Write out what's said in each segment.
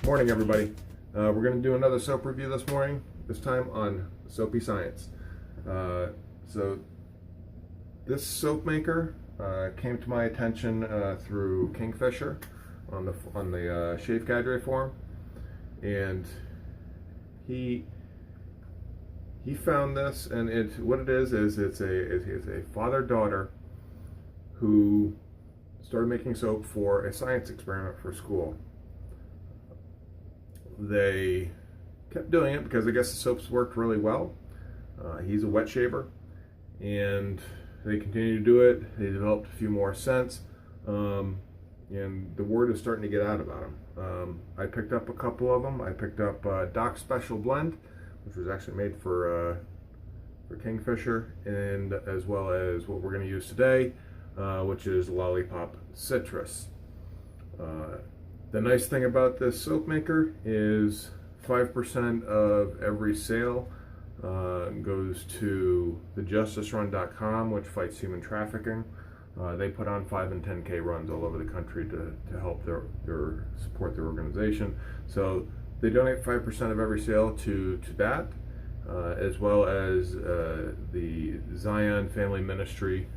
Morning, everybody. We're going to do another soap review this morning, this time on Soapy Science. So this soap maker came to my attention through Kingfisher on the Shave Cadre forum, and he found this, and what it is it's a father-daughter who started making soap for a science experiment for school. They kept doing it because I guess the soaps worked really well. He's a wet shaver, and they continued to do it. They developed a few more scents, and the word is starting to get out about them. I picked up a couple of them. I picked up Doc's Special Blend, which was actually made for Kingfisher, and as well as what we're going to use today, which is Lollipop Citrus. The nice thing about this soap maker is 5% of every sale goes to the justicerun.com, which fights human trafficking. They put on 5 and 10K runs all over the country to help support their organization. So they donate 5% of every sale to that, as well as the Zion Family Ministry.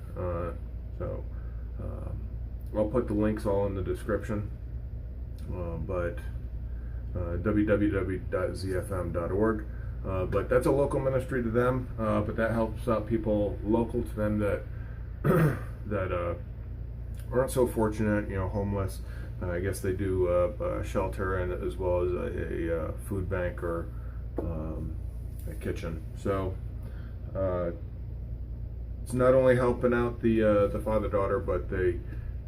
So I'll put the links all in the description. But www.zfm.org. But that's a local ministry to them, but that helps out people local to them that that aren't so fortunate, homeless. I guess they do a shelter, and as well as a food bank or a kitchen. So it's not only helping out the father-daughter, but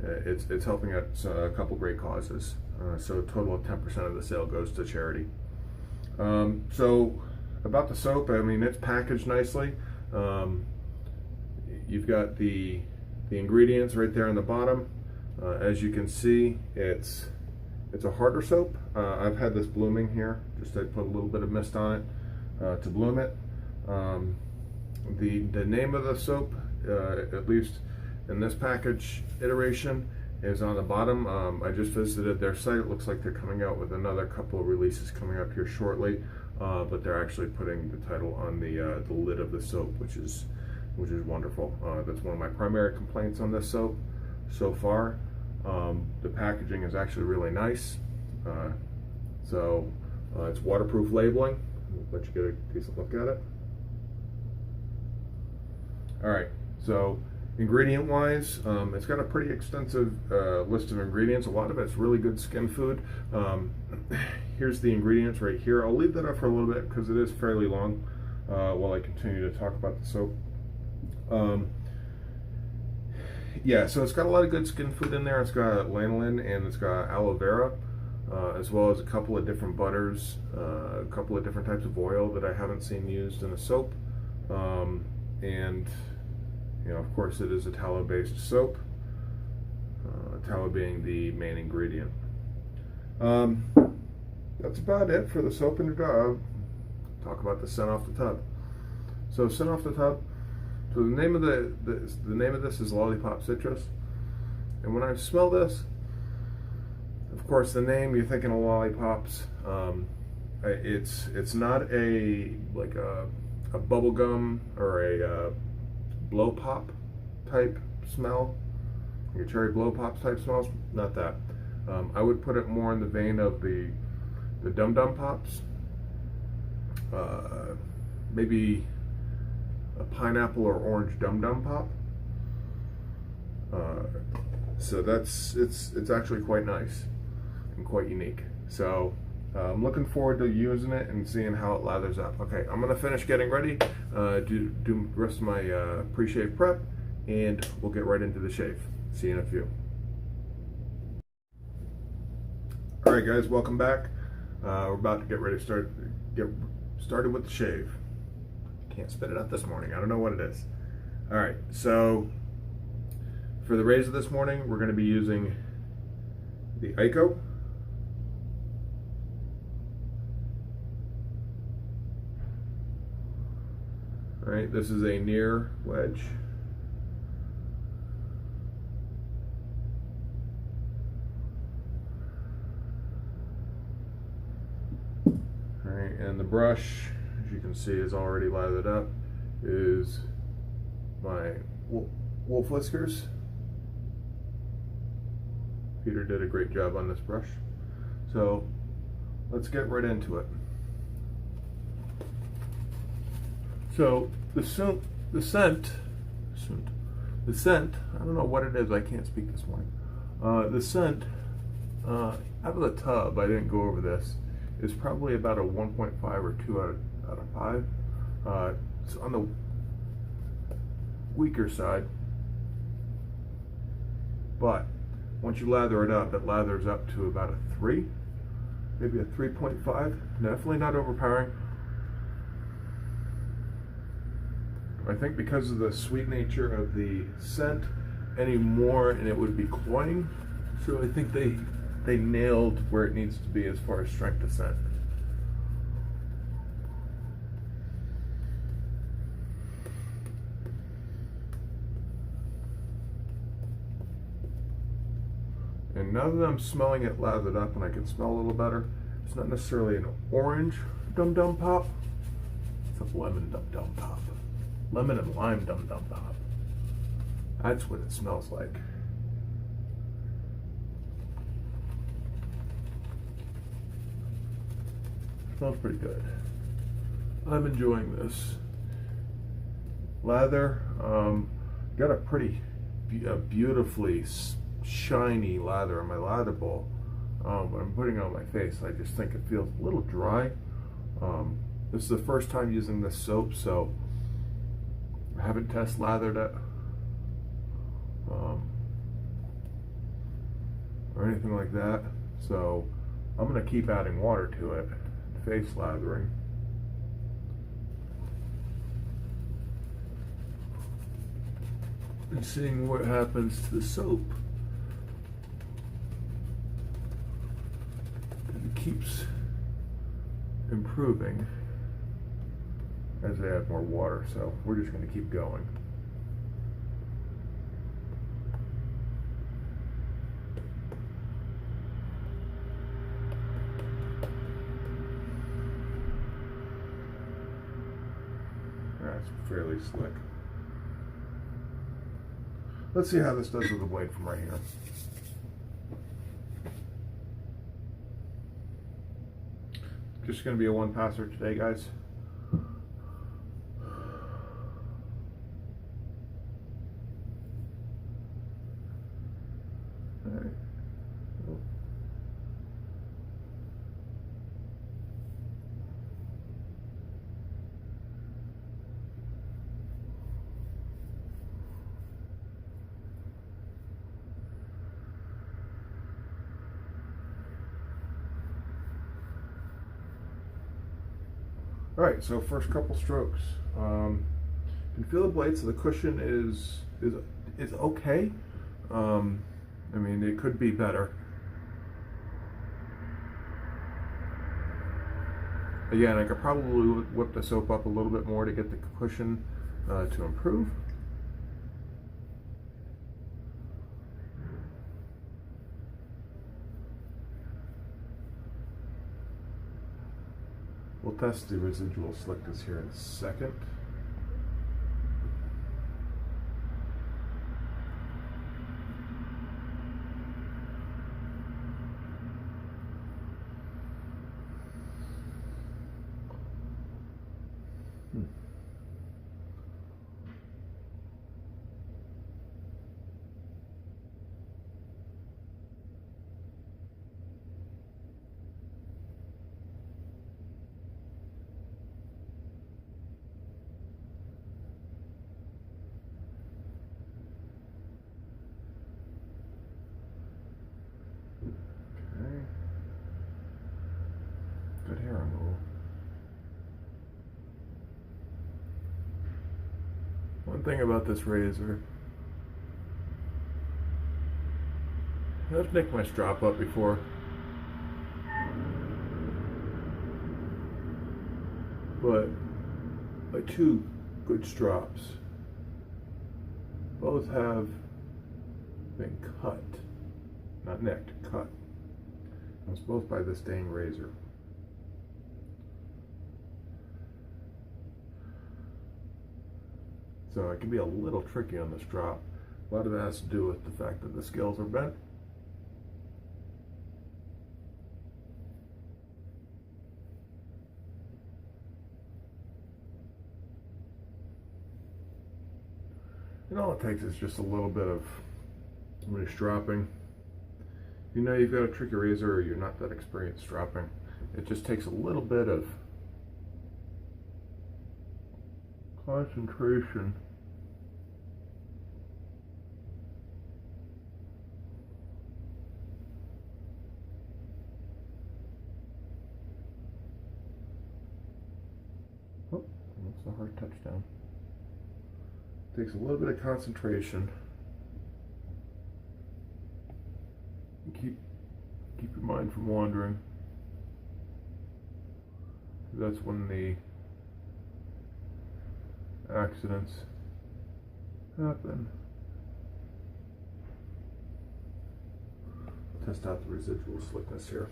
it's helping out a couple great causes. So a total of 10% of the sale goes to charity. So about the soap, I mean, it's packaged nicely. You've got the ingredients right there on the bottom. As you can see, it's a harder soap. I've had this blooming here. Just I put a little bit of mist on it to bloom it. The name of the soap, at least in this package iteration, is on the bottom. I just visited their site. It looks like they're coming out with another couple of releases coming up here shortly, but they're actually putting the title on the lid of the soap, which is wonderful. That's one of my primary complaints on this soap so far. The packaging is actually really nice. So it's waterproof labeling. I'll let you get a decent look at it. All right, so ingredient wise, it's got a pretty extensive list of ingredients. A lot of it's really good skin food. Here's the ingredients right here. I'll leave that up for a little bit because it is fairly long while I continue to talk about the soap. Yeah, so it's got a lot of good skin food in there. It's got lanolin and it's got aloe vera, as well as a couple of different butters, a couple of different types of oil that I haven't seen used in a soap, and of course, it is a tallow-based soap, tallow being the main ingredient. That's about it for the soap in the tub. Talk about the scent off the tub. So scent off the tub. So the name of the name of this is Lollipop Citrus. And when I smell this, of course, the name, you're thinking of lollipops. It's not a bubble gum or a blow pop type smell, your cherry blow pops type smells. Not that. I would put it more in the vein of the Dum Dum Pops. Maybe a pineapple or orange Dum Dum Pop. So it's actually quite nice and quite unique. So I'm looking forward to using it and seeing how it lathers up. Okay, I'm gonna finish getting ready, do the rest of my pre-shave prep, and we'll get right into the shave. See you in a few. All right, guys, welcome back. We're about to get ready to get started with the shave. Can't spit it out this morning. I don't know what it is. All right, so for the razor this morning, we're going to be using the Eiko. All right, this is a near wedge. and the brush, as you can see, is already lathered up, is my Wolf Whiskers. Peter did a great job on this brush. So let's get right into it. So the scent, I don't know what it is, I can't speak this morning. The scent, out of the tub, I didn't go over this, is probably about a 1.5 or 2 out of 5. It's on the weaker side, but once you lather it up, it lathers up to about a 3, maybe a 3.5. Definitely not overpowering. I think because of the sweet nature of the scent, any more and it would be cloying. So I think they nailed where it needs to be as far as strength of scent. And now that I'm smelling it lathered up and I can smell a little better, it's not necessarily an orange Dum Dum Pop, it's a lemon Dum Dum Pop. Lemon and lime Dum Dum Pop. That's what it smells like. Smells pretty good. I'm enjoying this. Lather, got a pretty beautifully shiny lather in my lather bowl. When I'm putting it on my face, I just think it feels a little dry. This is the first time using this soap, so I haven't test lathered it or anything like that. So I'm going to keep adding water to it, face lathering. And seeing what happens to the soap. It keeps improving as I add more water, so we're just going to keep going. That's fairly slick. Let's see how this does with the blade from right here. Just going to be a one passer today, guys. All right, so first couple strokes. You can feel the blade, so the cushion is okay. I mean, it could be better. Again, I could probably whip the soap up a little bit more to get the cushion to improve. We'll test the residual slickness here in a second. Good hair removal. One thing about this razor, I've nicked my strap up before. But my two good strops both have been cut, not nicked, cut. It was both by this dang razor. So it can be a little tricky on this drop. A lot of that has to do with the fact that the scales are bent. And all it takes is just a little bit of loose dropping. You know you've got a tricky razor or you're not that experienced dropping. It just takes a little bit of concentration. Oh, that's a hard touchdown. Takes a little bit of concentration. Keep your mind from wandering. That's when the accidents happen. Test out the residual slickness here.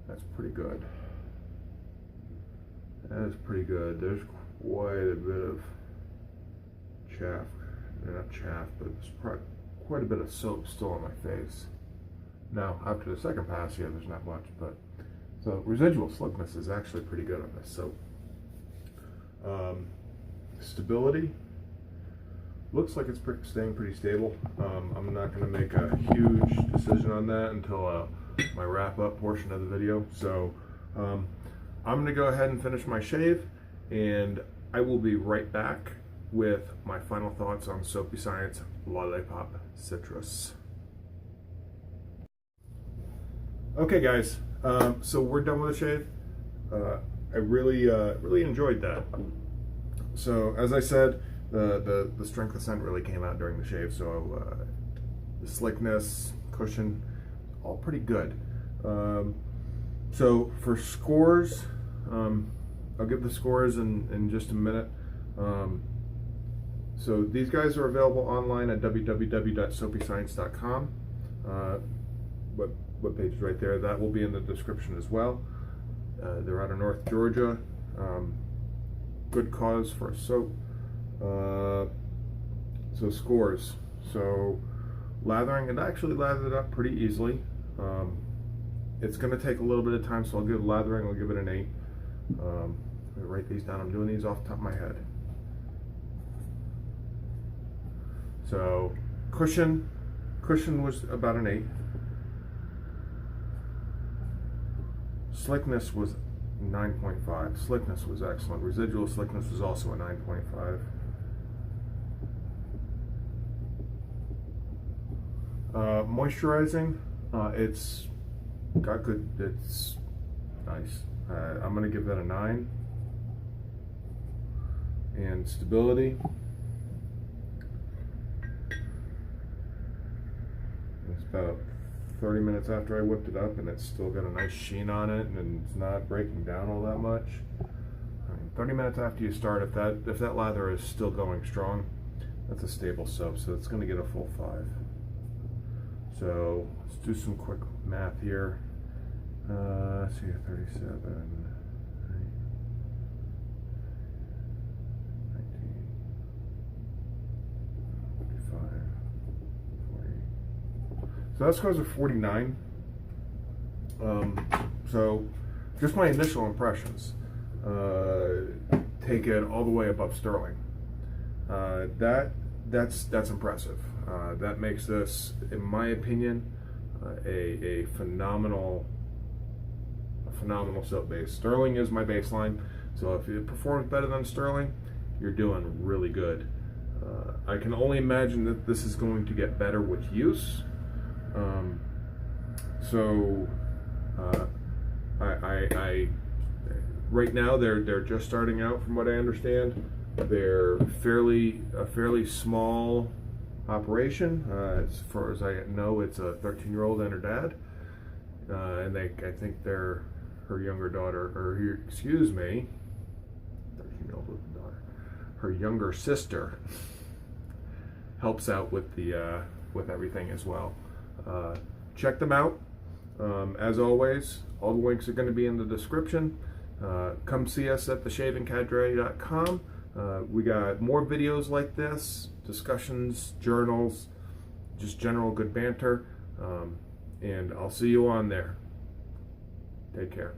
That's pretty good. That is pretty good. There's quite a bit of chaff, not chaff, but there's quite a bit of soap still on my face. Now, after the second pass, yeah, there's not much, but so residual slickness is actually pretty good on this soap. Stability looks like it's staying pretty stable. I'm not going to make a huge decision on that until my wrap-up portion of the video. So I'm going to go ahead and finish my shave, and I will be right back with my final thoughts on Soapy Science Lollipop Citrus. Okay guys, so we're done with the shave. I really enjoyed that. So as I said, the strength of scent really came out during the shave, so the slickness, cushion, all pretty good. So for scores, I'll give the scores in just a minute. So these guys are available online at www.soapyscience.com. Webpage is right there. That will be in the description as well. They're out of North Georgia. Good cause for a soap. So scores. So lathering, it actually lathered up pretty easily. It's going to take a little bit of time, so I'll give lathering, I'll give it an 8. I'm going to write these down. I'm doing these off the top of my head. So cushion was about an 8. Slickness was 9.5. Slickness was excellent. Residual slickness was also a 9.5. Moisturizing, it's got good, it's nice. I'm going to give that a 9. And stability, it's about 30 minutes after I whipped it up, and it's still got a nice sheen on it, and it's not breaking down all that much. I mean, 30 minutes after you start, if that lather is still going strong, that's a stable soap, so it's going to get a full 5. So let's do some quick math here. Let's see, 37, 19, 55, 40. So that scores a 49. So just my initial impressions. Take it all the way above sterling. That's impressive. That makes this, in my opinion, a phenomenal soap base. Sterling is my baseline, so if it performs better than sterling, you're doing really good. I can only imagine that this is going to get better with use. I right now they're just starting out, from what I understand. They're a fairly small operation. As far as I know, it's a 13-year-old and her dad, and I think they're her younger daughter, or excuse me, 13-year-old with a daughter. Her younger sister helps out with the with everything as well. Check them out. As always, all the links are going to be in the description. Come see us at theshavingcadre.com. We got more videos like this, discussions, journals, just general good banter, and I'll see you on there. Take care.